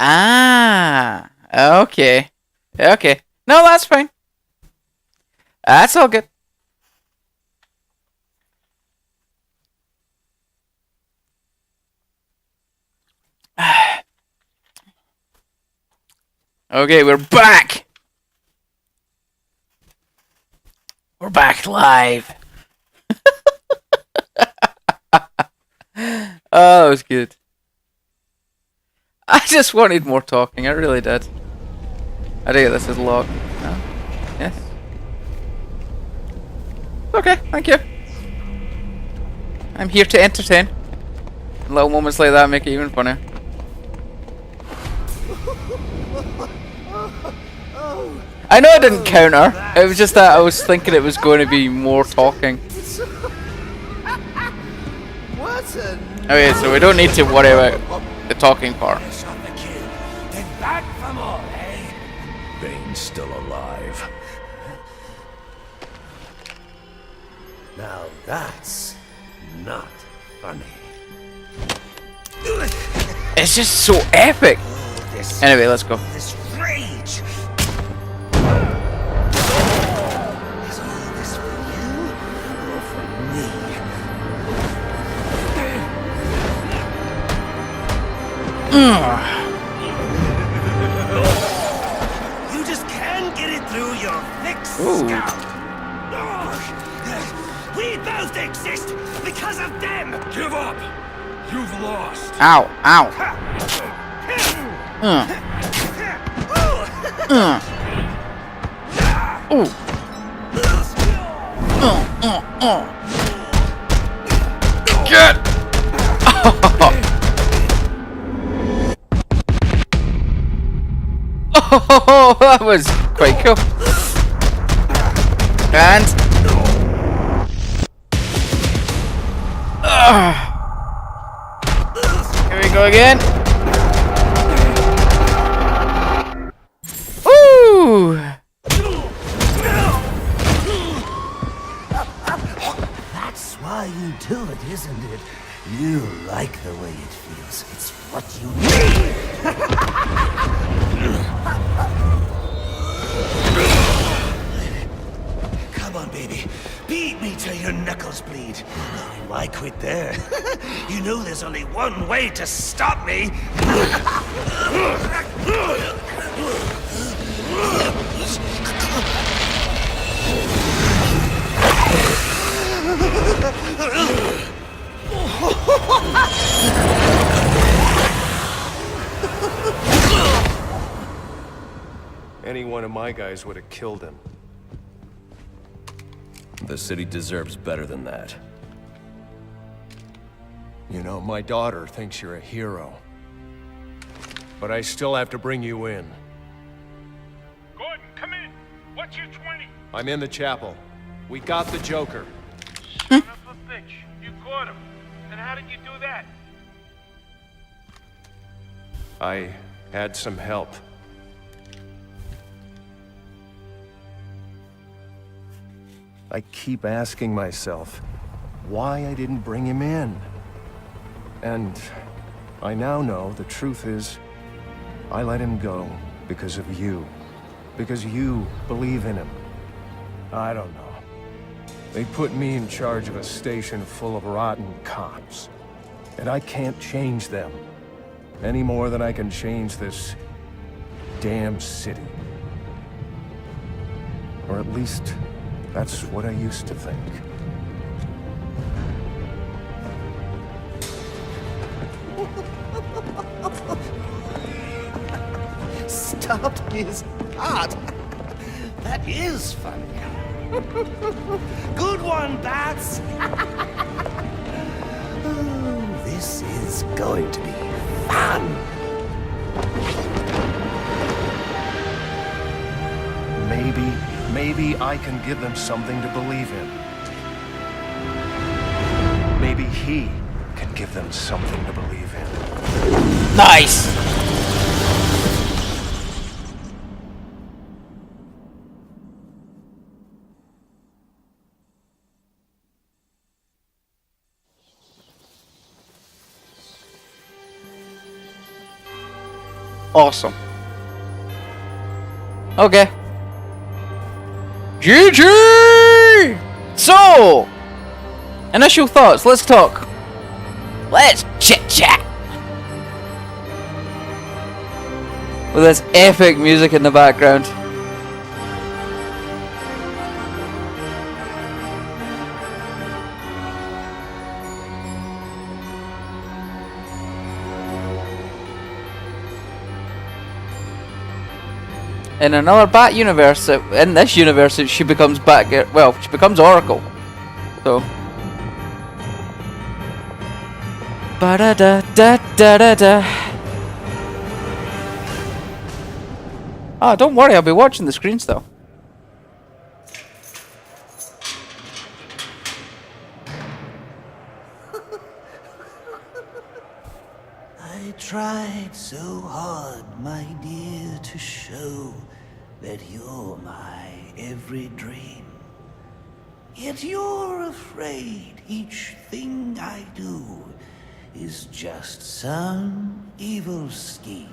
Ah, okay. Okay. No, that's fine. That's all good. Okay, we're back. We're back live. Oh, that was good. I just wanted more talking. I really did. I think this is locked. No? Yes. Okay, thank you. I'm here to entertain. Little moments like that make it even funnier. I know I didn't counter. It was just that I was thinking it was going to be more talking. Okay, so we don't need to worry about the talking part. Bane's still alive. Now that's not funny. It's just so epic. Anyway, let's go. This rage. Is all this for you or for me? You just can't get it through your thick scalp. We both exist because of them. Give up! You've lost! Ow, ow. Ooh. Get! Oh, that was quite cool. And here we go again. Ooh. That's why you do it, isn't it? You like the way it feels. It's what you need. Come on, baby. Beat me till your knuckles bleed. Why quit there? You know there's only one way to stop me. Any one of my guys would have killed him. The city deserves better than that. You know, my daughter thinks you're a hero. But I still have to bring you in. Gordon, come in. What's your 20? I'm in the chapel. We got the Joker. Son of a bitch. You caught him. And how did you do that? I had some help. I keep asking myself why I didn't bring him in. And I now know the truth is I let him go because of you. Because you believe in him. I don't know. They put me in charge of a station full of rotten cops. And I can't change them. Any more than I can change this damn city. Or at least, that's what I used to think. Stopped his heart. That is funny. Good one, Bats. Oh, this is going to be fun. Maybe I can give them something to believe in. Maybe he can give them something to believe in. Nice. awesome. Okay. GG! So, initial thoughts. Let's talk. Let's chit chat. With this epic music in the background. In another Bat universe, in this universe, she becomes Batgirl. Well, she becomes Oracle. So. Ba da da da da da da. Oh, don't worry, I'll be watching the screens though. I tried so hard, my dear, to show that you're my every dream. Yet you're afraid each thing I do is just some evil scheme.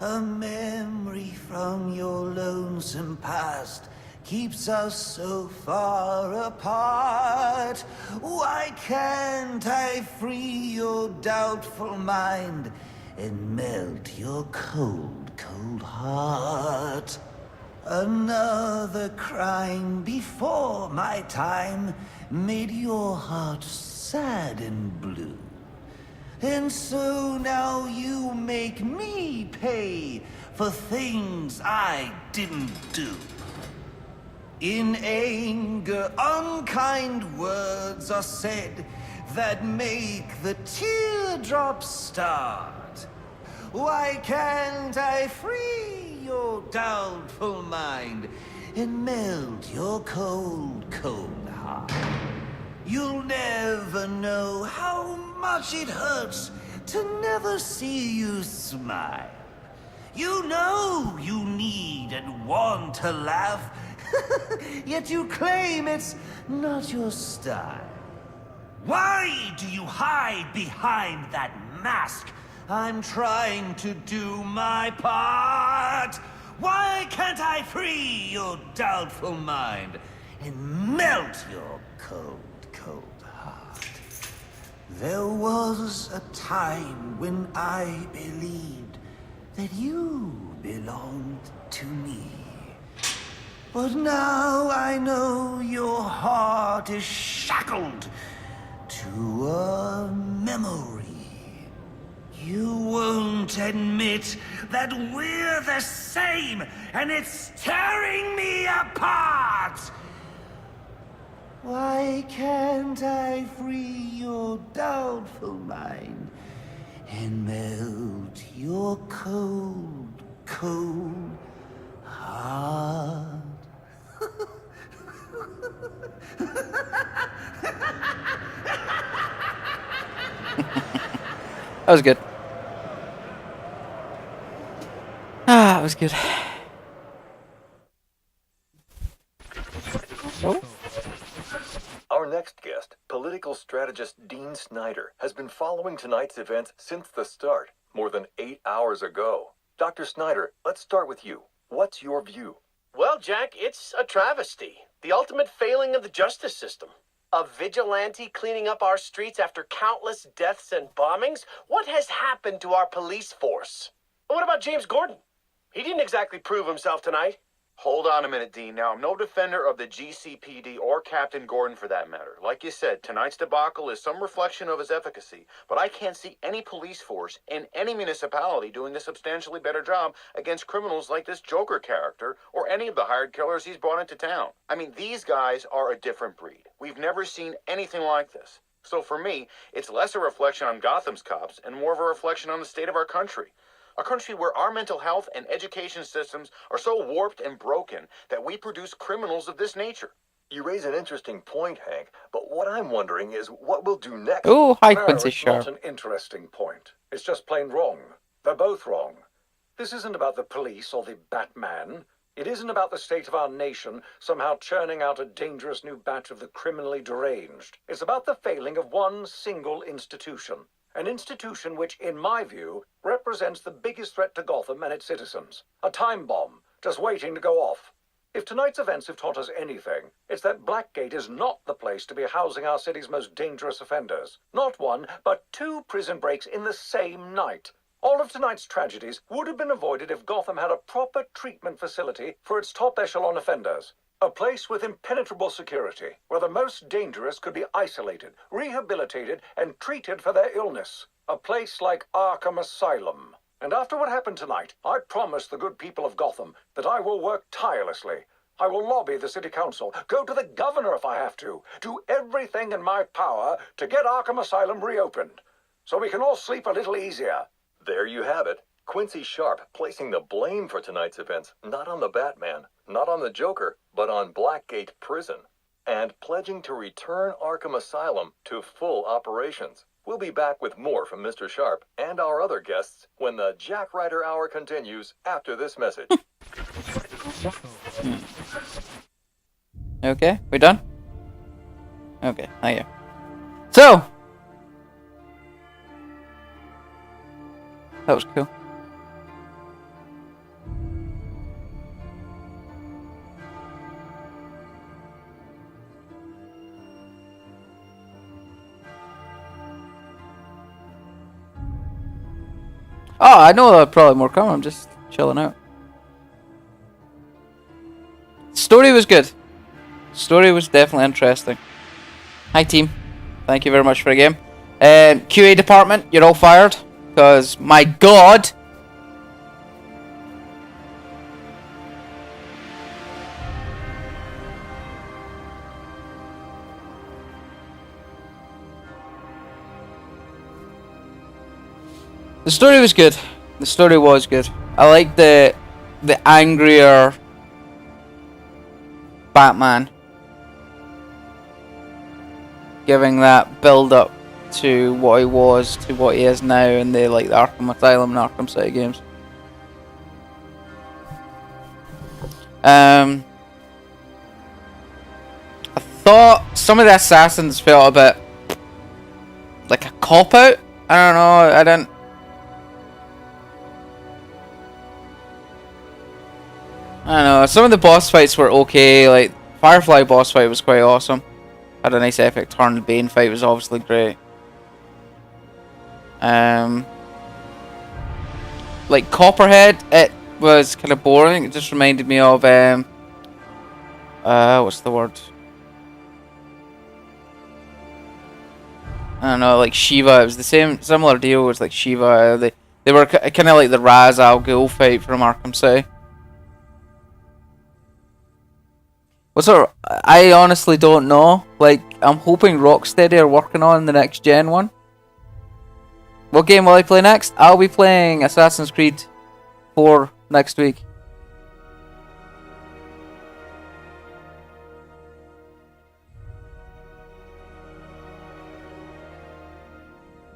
A memory from your lonesome past keeps us so far apart. Why can't I free your doubtful mind and melt your cold, cold heart? Another crime before my time made your heart sad and blue. And so now you make me pay for things I didn't do. In anger, unkind words are said that make the teardrops start. Why can't I free your doubtful mind and melt your cold, cold heart? You'll never know how much it hurts to never see you smile. You know you need and want to laugh, yet you claim it's not your style. Why do you hide behind that mask? I'm trying to do my part. Why can't I free your doubtful mind and melt your cold, cold heart? There was a time when I believed that you belonged to me. But now I know your heart is shackled to a memory. You won't admit that we're the same, and it's tearing me apart! Why can't I free your doubtful mind and melt your cold, cold heart? That was good. Ah, that was good. Oh. Our next guest, political strategist Dean Snyder, has been following tonight's events since the start, more than 8 hours ago. Dr. Snyder, let's start with you. What's your view? Well, Jack, it's a travesty. The ultimate failing of the justice system. A vigilante cleaning up our streets after countless deaths and bombings? What has happened to our police force? What about James Gordon? He didn't exactly prove himself tonight. Hold on a minute, Dean. Now, I'm no defender of the GCPD or Captain Gordon for that matter. Like you said, tonight's debacle is some reflection of his efficacy, but I can't see any police force in any municipality doing a substantially better job against criminals like this Joker character or any of the hired killers he's brought into town. I mean, these guys are a different breed. We've never seen anything like this. So for me, it's less a reflection on Gotham's cops and more of a reflection on the state of our country. A country where our mental health and education systems are so warped and broken that we produce criminals of this nature. You raise an interesting point, Hank, but what I'm wondering is what we'll do next. Oh, hi, No, Quincy it's Sharp. not an interesting point. It's just plain wrong. They're both wrong. This isn't about the police or the Batman. It isn't about the state of our nation somehow churning out a dangerous new batch of the criminally deranged. It's about the failing of one single institution. An institution which, in my view, represents represents the biggest threat to Gotham and its citizens. A time bomb, just waiting to go off. If tonight's events have taught us anything, it's that Blackgate is not the place to be housing our city's most dangerous offenders. Not one, but 2 prison breaks in the same night. All of tonight's tragedies would have been avoided if Gotham had a proper treatment facility for its top echelon offenders. A place with impenetrable security, where the most dangerous could be isolated, rehabilitated, and treated for their illness. A place like Arkham Asylum. And after what happened tonight, I promise the good people of Gotham that I will work tirelessly. I will lobby the city council, go to the governor if I have to, do everything in my power to get Arkham Asylum reopened, so we can all sleep a little easier. There you have it. Quincy Sharp placing the blame for tonight's events not on the Batman, not on the Joker, but on Blackgate Prison. And pledging to return Arkham Asylum to full operations. We'll be back with more from Mr. Sharp and our other guests when the Jack Ryder Hour continues after this message. Okay, we done? Okay, thank you. So, that was cool. Oh, I know there'll probably more coming. I'm just chilling out. Story was good. Story was definitely interesting. Hi team. Thank you very much for the game. QA department, you're all fired. Because, my god. The story was good. The story was good. I like the angrier Batman, giving that build up to what he was to what he is now in the like the Arkham Asylum and Arkham City games. I thought some of the assassins felt a bit like a cop out. I don't know. I don't know. Some of the boss fights were okay. Like Firefly boss fight was quite awesome. Had a nice epic turn. The Bane fight was obviously great. Like Copperhead, it was kind of boring. It just reminded me of what's the word? I don't know, like Shiva. It was the similar deal. It was like Shiva. They were kind of like the Ra's al Ghul fight from Arkham City. I honestly don't know. Like, I'm hoping Rocksteady are working on the next gen one. What game will I play next? I'll be playing Assassin's Creed 4 next week.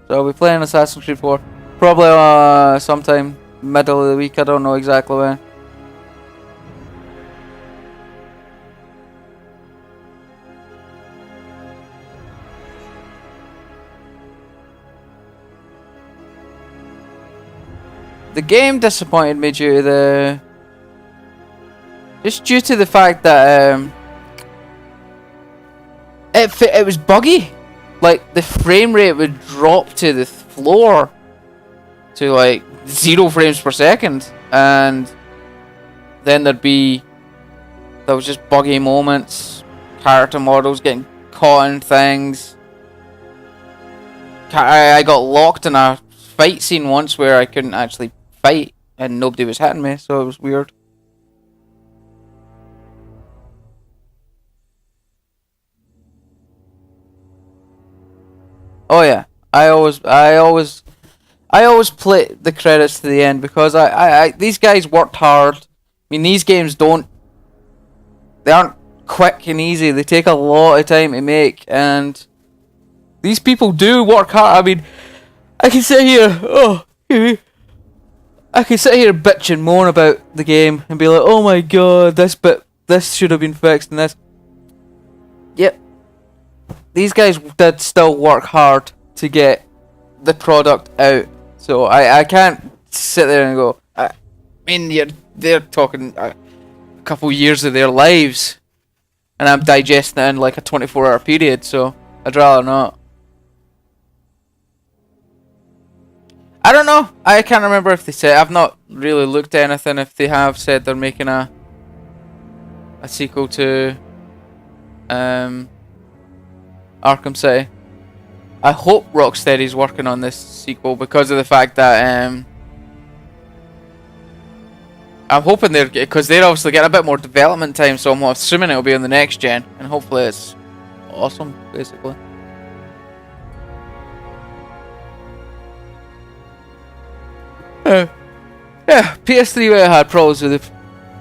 So I'll be playing Assassin's Creed 4. Probably sometime middle of the week. I don't know exactly when. The game disappointed me due to the fact that it was buggy. Like the frame rate would drop to the floor to like 0 frames per second, and then there was just buggy moments, character models getting caught in things. I got locked in a fight scene once where I couldn't actually fight and nobody was hitting me, so it was weird. Oh yeah, I always play the credits to the end because these guys worked hard. I mean, these games they aren't quick and easy. They take a lot of time to make, and these people do work hard. I mean, I can sit here, bitch and moan about the game and be like, oh my god, this should have been fixed and this. Yep. These guys did still work hard to get the product out. So I can't sit there and go, I mean, they're talking a couple years of their lives, and I'm digesting it in like a 24-hour period, so I'd rather not. I don't know. I can't remember if they said. I've not really looked at anything. If they have said they're making a sequel to Arkham City. I hope Rocksteady's working on this sequel because of the fact that I'm hoping because they're obviously getting a bit more development time, so I'm assuming it'll be on the next gen, and hopefully it's awesome, basically. Yeah, PS3 had problems with it.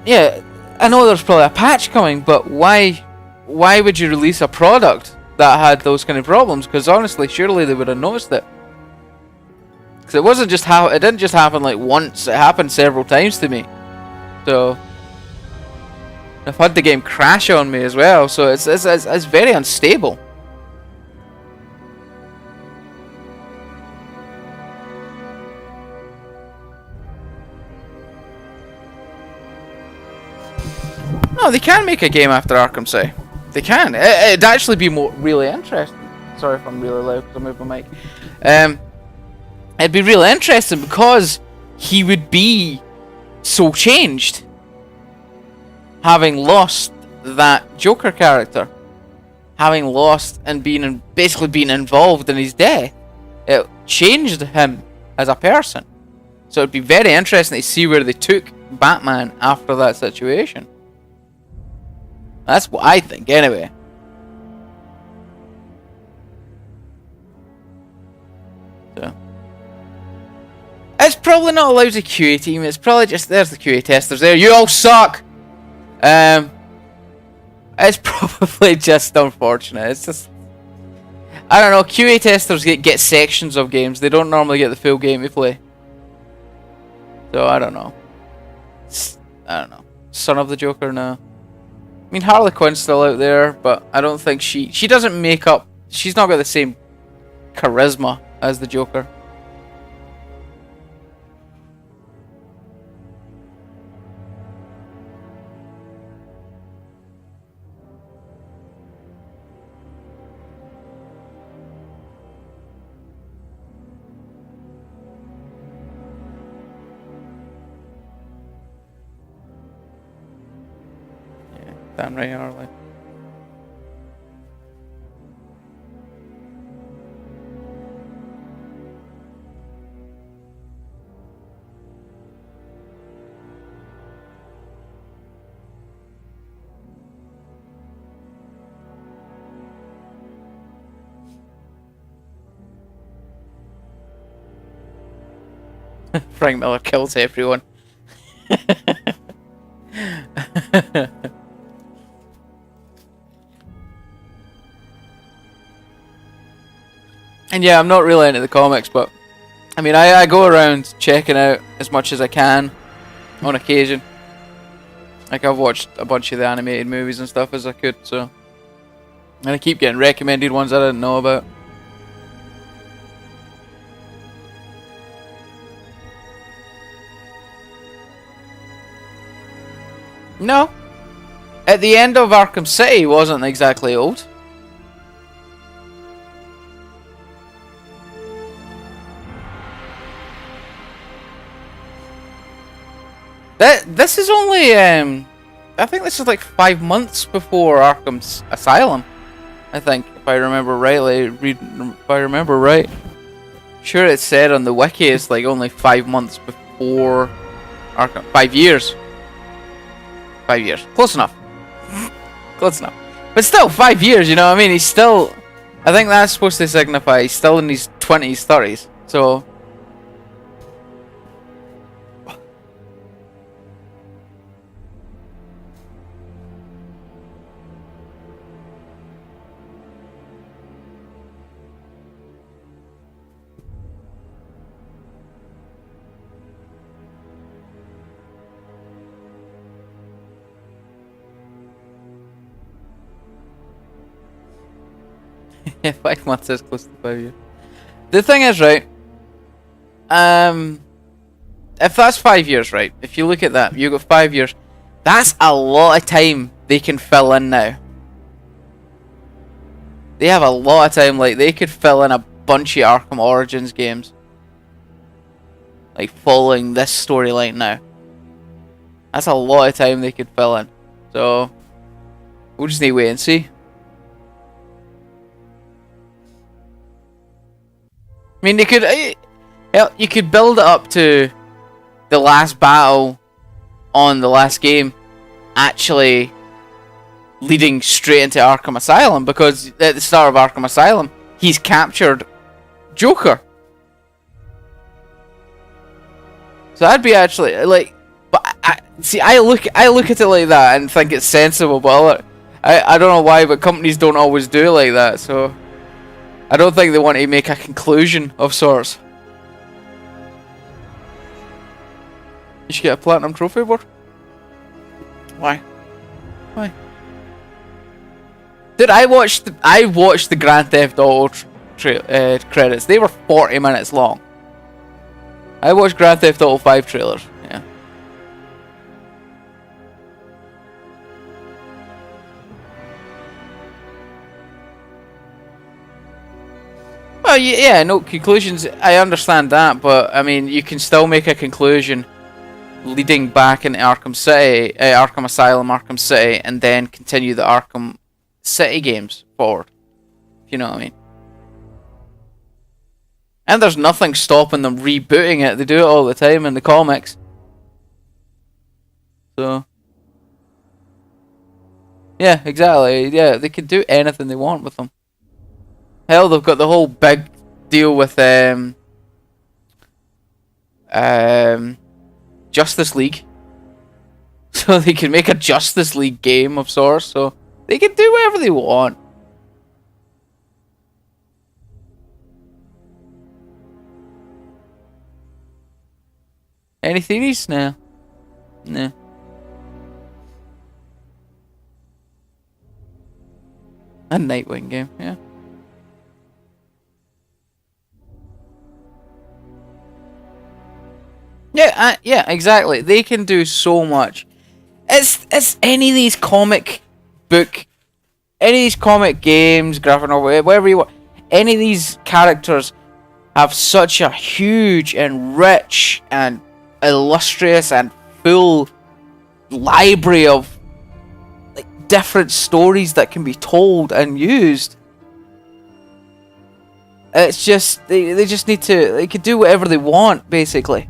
Yeah, I know there's probably a patch coming, but why would you release a product that had those kind of problems? Because honestly, surely they would have noticed it. Because it wasn't just it didn't just happen like once. It happened several times to me. So I've had the game crash on me as well. So it's very unstable. No, they can make a game after Arkham City. They can. It'd actually be really interesting. Sorry if I'm really loud because I moved my mic. It'd be really interesting because he would be so changed, having lost that Joker character, having lost and basically being involved in his death. It changed him as a person. So it'd be very interesting to see where they took Batman after that situation. That's what I think, anyway. So it's probably not a lousy QA team. It's probably just there's the QA testers there. You all suck. It's probably just unfortunate. It's just I don't know. QA testers get sections of games. They don't normally get the full game to play. So I don't know. I don't know. Son of the Joker, no. I mean, Harley Quinn's still out there, but I don't think she doesn't make up. She's not got the same charisma as the Joker. Damn right, Harley. Frank Miller kills everyone. And yeah, I'm not really into the comics, but I mean, I go around checking out as much as I can on occasion. Like, I've watched a bunch of the animated movies and stuff as I could, so. And I keep getting recommended ones I didn't know about. No. At the end of Arkham City wasn't exactly old. This is only, I think this is like 5 months before Arkham's Asylum. I think, if I remember rightly, if I remember right. Sure, it said on the wiki it's like only 5 months before Arkham. 5 years. 5 years. Close enough. Close enough. But still, 5 years, you know what I mean? He's still, I think that's supposed to signify he's still in his 20s, 30s. So. Yeah, 5 months is close to 5 years. The thing is, right? if that's 5 years, right? If you look at that, you got 5 years. That's a lot of time they can fill in now. They have a lot of time. Like, they could fill in a bunch of Arkham Origins games, like following this storyline now. That's a lot of time they could fill in. So we'll just need to wait and see. I mean, they could. Hell, you could build it up to the last battle on the last game actually leading straight into Arkham Asylum, because at the start of Arkham Asylum, he's captured Joker. So that'd be actually like, but I look at it like that and think it's sensible, but I don't know why, but companies don't always do it like that. So I don't think they want to make a conclusion of sorts. You should get a platinum trophy board. Why? Why? Dude, I watched the Grand Theft Auto credits. They were 40 minutes long. I watched Grand Theft Auto 5 trailers. Yeah. Well, yeah, no conclusions. I understand that, but I mean, you can still make a conclusion leading back into Arkham City, Arkham Asylum, Arkham City, and then continue the Arkham City games forward. If you know what I mean. And there's nothing stopping them rebooting it. They do it all the time in the comics. So yeah, exactly. Yeah, they can do anything they want with them. Hell, they've got the whole big deal with Justice League. So they can make a Justice League game of sorts. So they can do whatever they want. Any theories? No. No. A Nightwing game, yeah. Yeah, yeah, exactly. They can do so much. It's any of these comic book, any of these comic games, graphic novel, whatever you want. Any of these characters have such a huge and rich and illustrious and full library of like different stories that can be told and used. It's just they just need to, they can do whatever they want basically.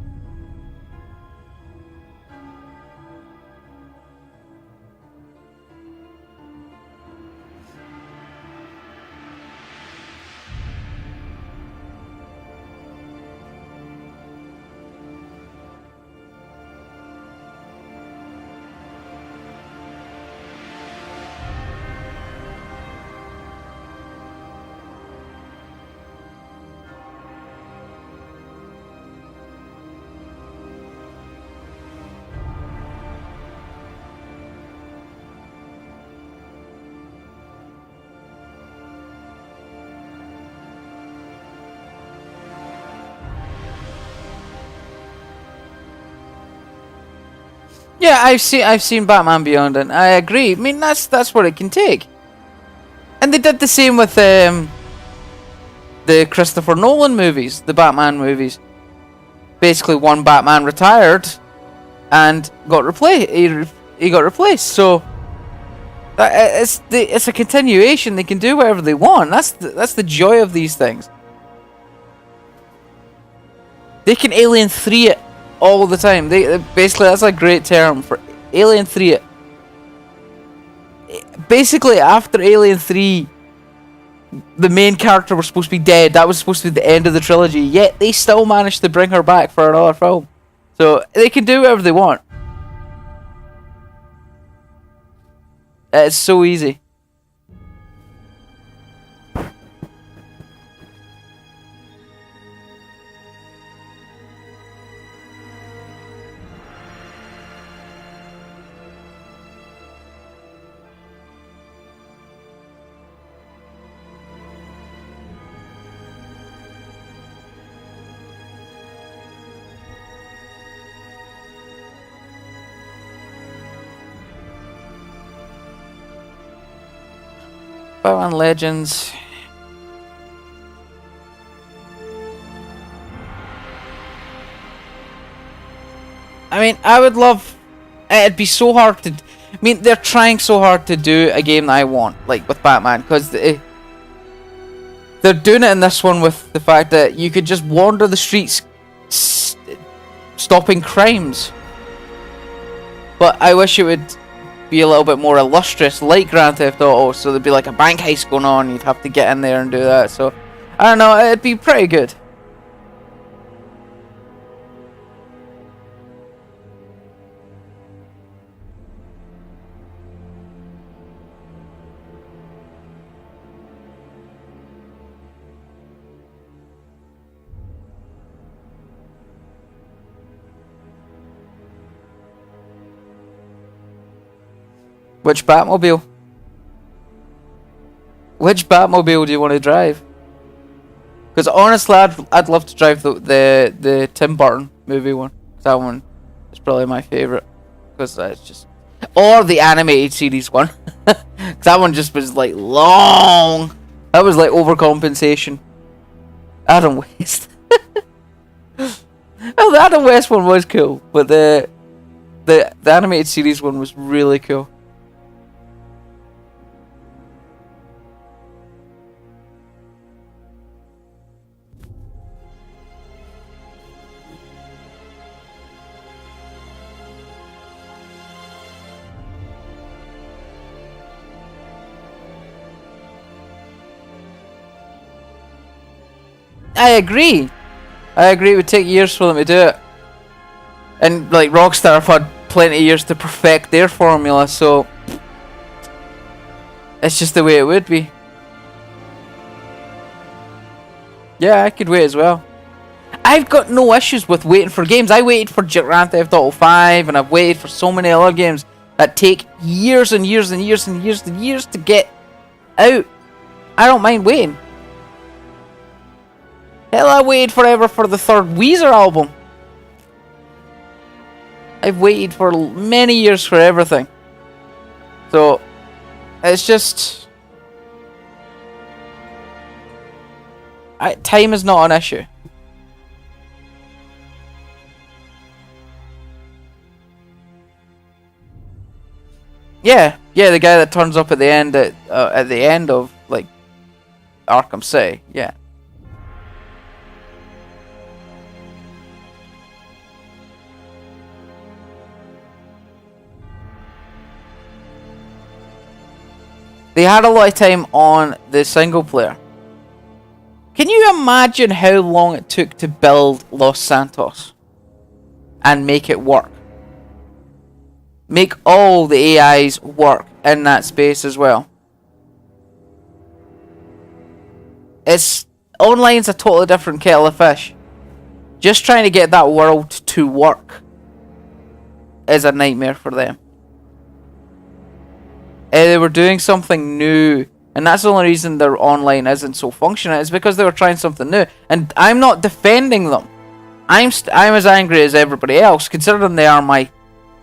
Yeah, I've seen Batman Beyond, and I agree. I mean, that's what it can take. And they did the same with the Christopher Nolan movies, the Batman movies. Basically, one Batman retired and got replaced. He got replaced. So it's a continuation. They can do whatever they want. That's the joy of these things. They can Alien 3 it all the time. They basically, that's a great term for Alien 3 it. Basically, after Alien 3, the main character was supposed to be dead. That was supposed to be the end of the trilogy. Yet they still managed to bring her back for another film. So they can do whatever they want. It's so easy. Batman Legends. I mean, I would love... It'd be so hard to... I mean, they're trying so hard to do a game that I want, like, with Batman, because they're doing it in this one with the fact that you could just wander the streets stopping crimes. But I wish it would be a little bit more illustrious, like Grand Theft Auto, so there'd be like a bank heist going on, you'd have to get in there and do that, so... I don't know, it'd be pretty good. Which Batmobile? Which Batmobile do you want to drive? Because honestly, I'd love to drive the Tim Burton movie one. That one is probably my favorite, because it's just, or the animated series one. That one just was like long. That was like overcompensation. Adam West. Oh, the Adam West one was cool, but the animated series one was really cool. I agree. It would take years for them to do it. And like Rockstar have had plenty of years to perfect their formula, so it's just the way it would be. Yeah, I could wait as well. I've got no issues with waiting for games. I waited for Grand Theft Auto 5, and I've waited for so many other games that take years and years and years and years and years to get out. I don't mind waiting. Hell, I waited forever for the third Weezer album. I've waited for many years for everything. So, it's just... time is not an issue. Yeah, the guy that turns up at the end of like Arkham City, yeah. They had a lot of time on the single player. Can you imagine how long it took to build Los Santos and make it work? Make all the AIs work in that space as well. Online's a totally different kettle of fish. Just trying to get that world to work is a nightmare for them. They were doing something new, and that's the only reason their online isn't so functional. It's because they were trying something new, and I'm not defending them. I'm as angry as everybody else, considering they are my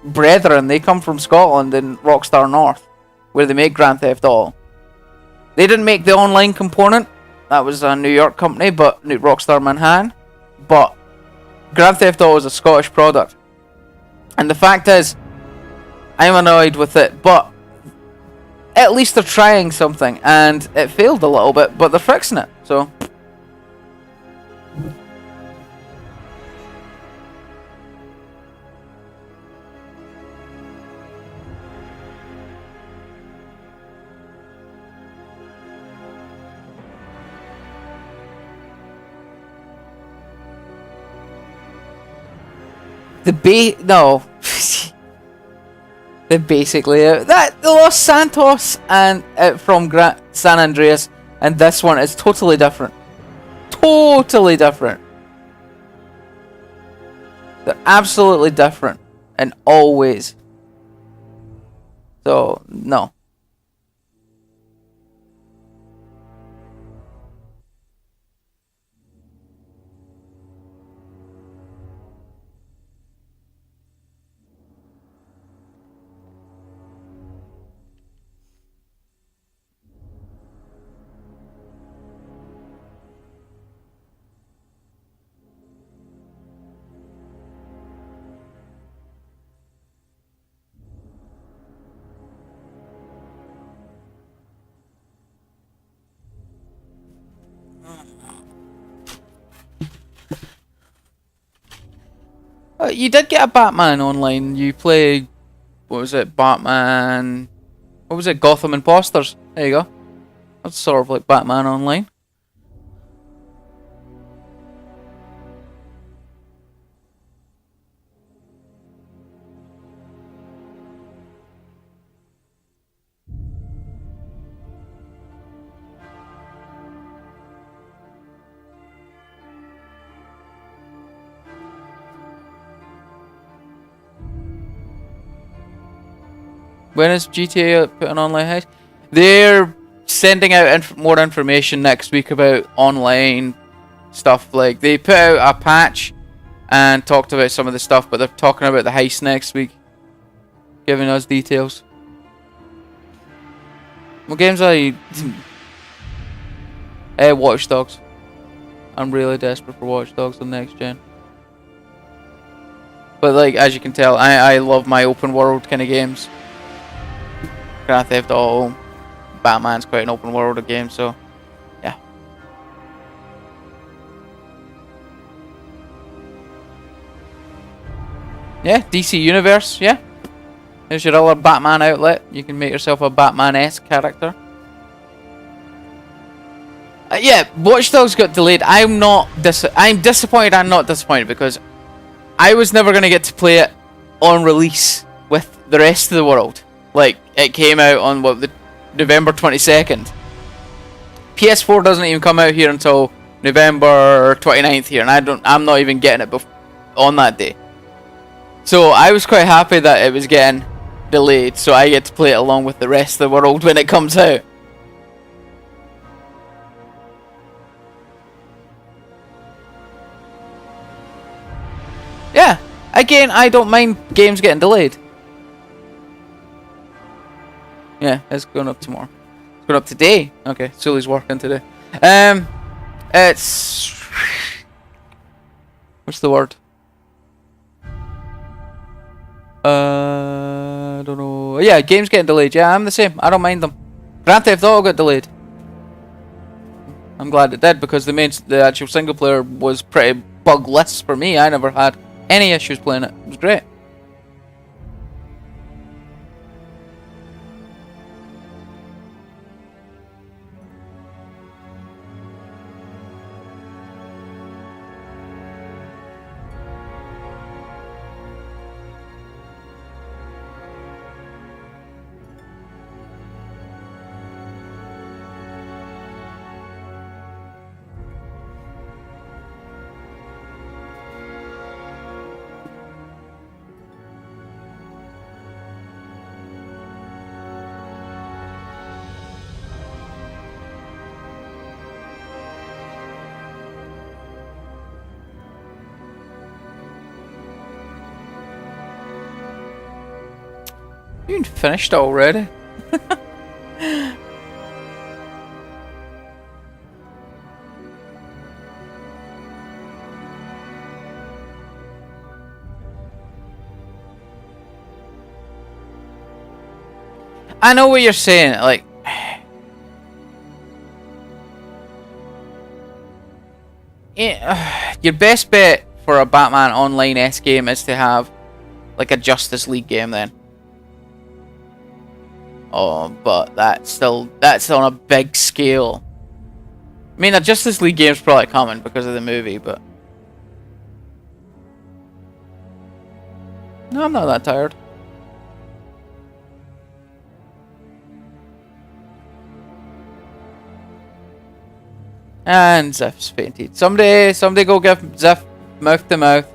brethren. They come from Scotland and Rockstar North, where they make Grand Theft Auto. They didn't make the online component. That was a New York company, but Rockstar Manhattan. But Grand Theft Auto is a Scottish product, and the fact is, I'm annoyed with it, but at least they're trying something, and it failed a little bit, but they're fixing it, so... No. They're basically the Los Santos and from San Andreas, and this one is totally different. Totally different. They're absolutely different in all ways. So no. You did get a Batman online. You play, what was it, Batman, what was it, Gotham Imposters. There you go. That's sort of like Batman online. When is GTA putting online heist? They're sending out more information next week about online stuff. Like, they put out a patch and talked about some of the stuff, but they're talking about the heist next week, giving us details. What games are you? Watch Dogs. I'm really desperate for Watch Dogs on next gen. But like, as you can tell, I love my open world kind of games. Grand Theft Auto, Batman's quite an open world of game, so yeah. Yeah, DC Universe, yeah. There's your other Batman outlet. You can make yourself a Batman-esque character. Yeah, Watch Dogs got delayed. I'm disappointed and not disappointed because I was never going to get to play it on release with the rest of the world. Like, it came out on the November 22nd. PS4 doesn't even come out here until November 29th here, and I'm not even getting it on that day. So I was quite happy that it was getting delayed, so I get to play it along with the rest of the world when it comes out. Yeah, again, I don't mind games getting delayed. Yeah, it's going up tomorrow. It's going up today. Okay, Sully's working today. It's... What's the word? I don't know. Yeah, games getting delayed. Yeah, I'm the same. I don't mind them. Grand Theft Auto got delayed. I'm glad it did because the actual single player was pretty bugless for me. I never had any issues playing it. It was great. You finished already? I know what you're saying, like... your best bet for a Batman Online-esque game is to have, like, a Justice League game then. Oh, but that's on a big scale. I mean, a Justice League game's probably coming because of the movie, but... No, I'm not that tired. And Ziff's fainted. Somebody go give Ziff mouth to mouth.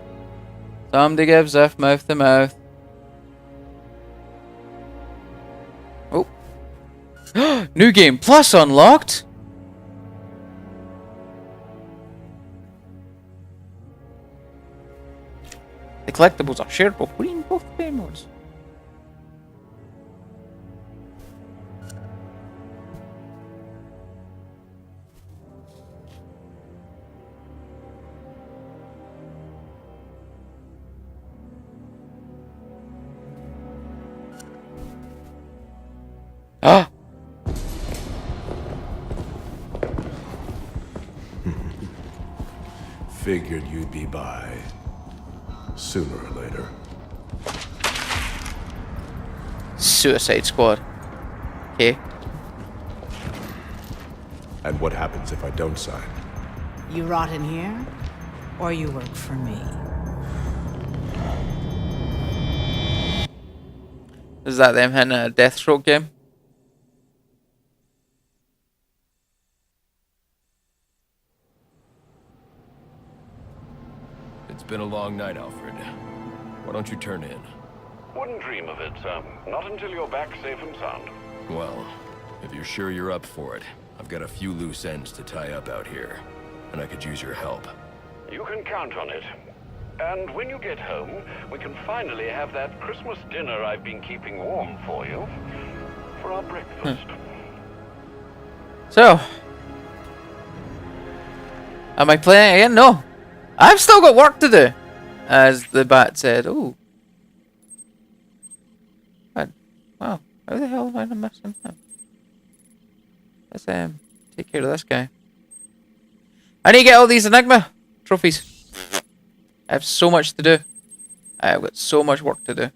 Somebody give Ziff mouth to mouth. Oh. New game plus unlocked. The collectibles are shared between both game modes. Ah! Figured you'd be by. sooner or later. Suicide Squad. Okay. And what happens if I don't sign? You rot in here, or you work for me. Is that them hitting a Deathstroke game? It's been a long night, Alfred. Why don't you turn in? Wouldn't dream of it, not until you're back safe and sound. Well, if you're sure you're up for it, I've got a few loose ends to tie up out here, and I could use your help. You can count on it. And when you get home, we can finally have that Christmas dinner I've been keeping warm for you for our breakfast. So, am I playing again? No. I've still got work to do, as the bat said. Ooh. Wow. How the hell am I missing him? Let's take care of this guy. I need to get all these Enigma trophies. I have so much to do. I have got so much work to do.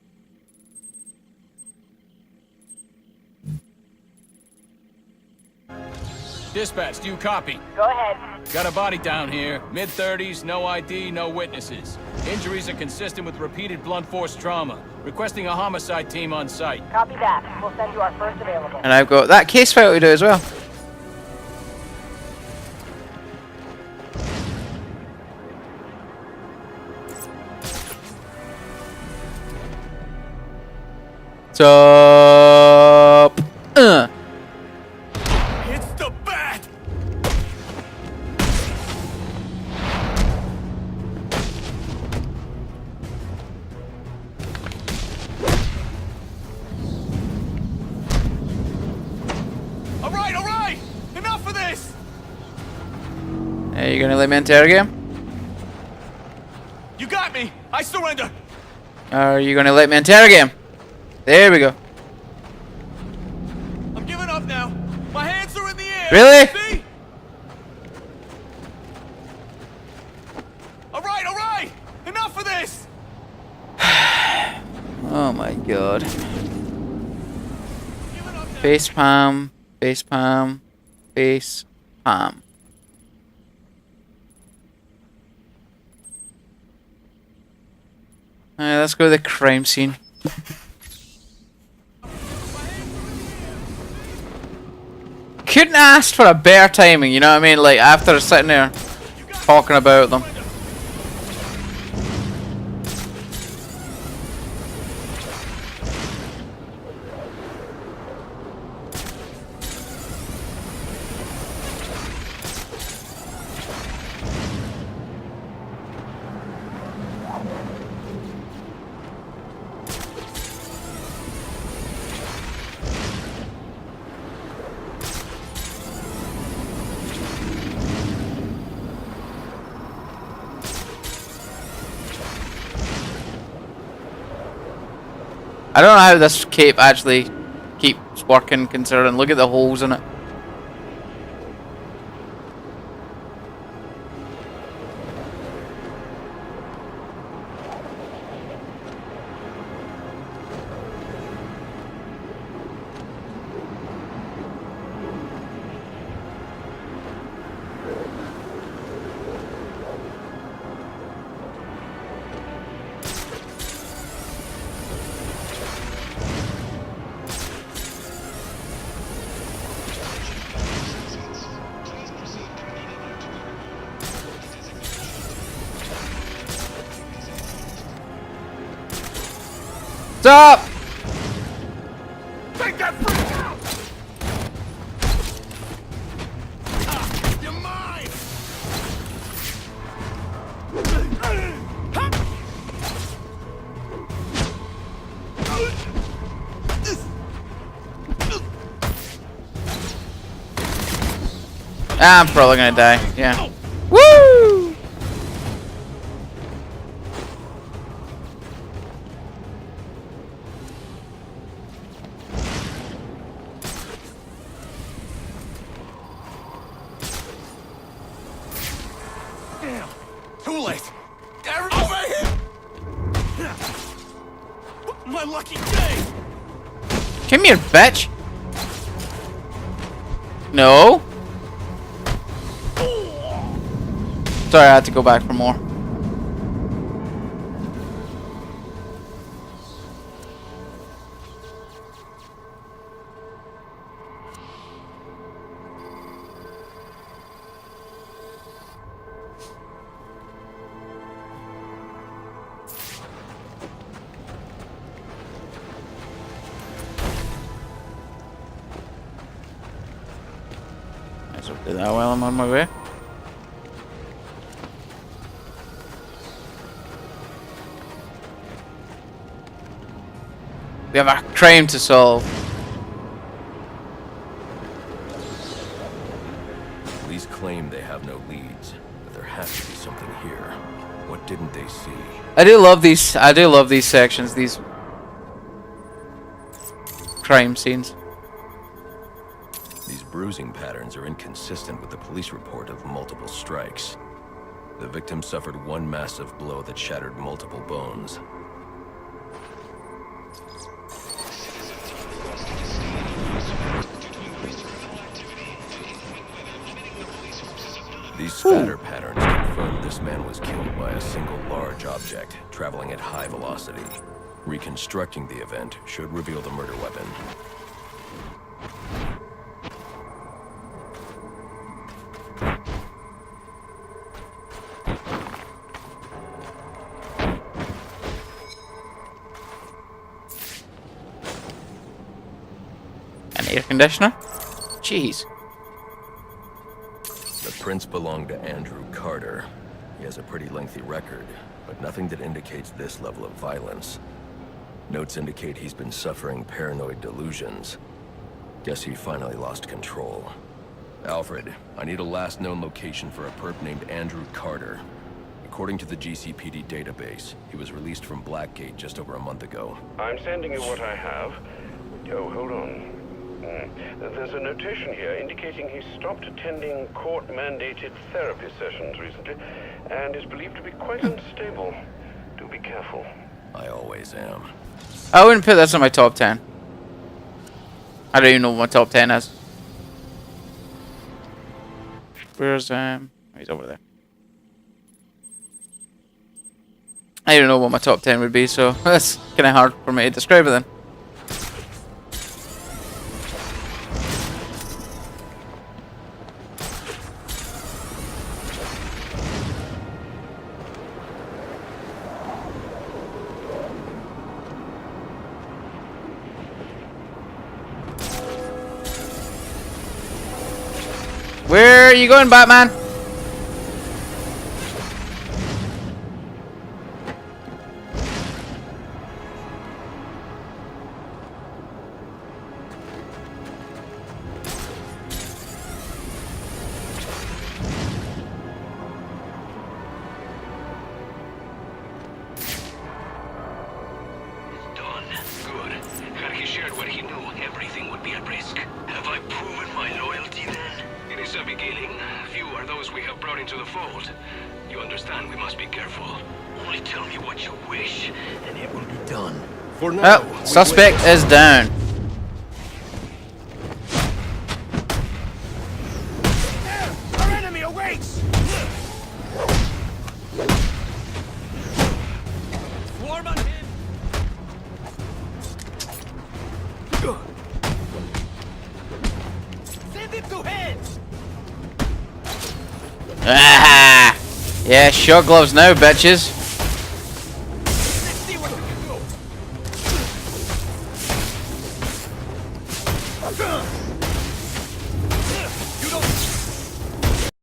Dispatch, do you copy? Go ahead. Got a body down here. Mid-30s, no ID, no witnesses. Injuries are consistent with repeated blunt force trauma. Requesting a homicide team on site. Copy that. We'll send you our first available. And I've got that case file to do as well. Sup? It's the bat! All right! Enough of this! Are you gonna let me interrogate him? You got me! I surrender! Are you gonna let me interrogate him? There we go. I'm giving up now. My hands are in the air. Really? See? All right. Enough of this. Oh my god. Face palm, face palm, face palm. Alright, let's go to the crime scene. Couldn't ask for a better timing, you know what I mean? Like, after sitting there talking about them. I don't know how this cape actually keeps working, considering look at the holes in it. Stop! Take that freak out! You're mine! I'm probably gonna die. Yeah. Woo! Damn! Too late! Over here! Come here, bitch. No. Sorry, I had to go back for more. Let's do that while I'm on my way. We have a crime to solve. Police claim they have no leads, but there has to be something here. What didn't they see? I do love these sections, these crime scenes. These bruising patterns are inconsistent with the police report of multiple strikes. The victim suffered one massive blow that shattered multiple bones. These spatter patterns confirm this man was killed by a single large object, traveling at high velocity. Reconstructing the event should reveal the murder weapon. An air conditioner? Jeez. The prints belong to Andrew Carter. He has a pretty lengthy record, but nothing that indicates this level of violence. Notes indicate he's been suffering paranoid delusions. Guess he finally lost control. Alfred, I need a last known location for a perp named Andrew Carter. According to the GCPD database, he was released from Blackgate just over a month ago. I'm sending you what I have. Oh, hold on. There's a notation here indicating he stopped attending court-mandated therapy sessions recently and is believed to be quite unstable. Do be careful. I always am. I wouldn't put this on my top 10. I don't even know what my top 10 is. Where's he's over there. I don't know what my top 10 would be, so that's kind of hard for me to describe it then. Where are you going, Batman? Oh, suspect is down. Our enemy awaits! Swarm on him! Send it to heads! Ah! Yeah, shot gloves now, bitches.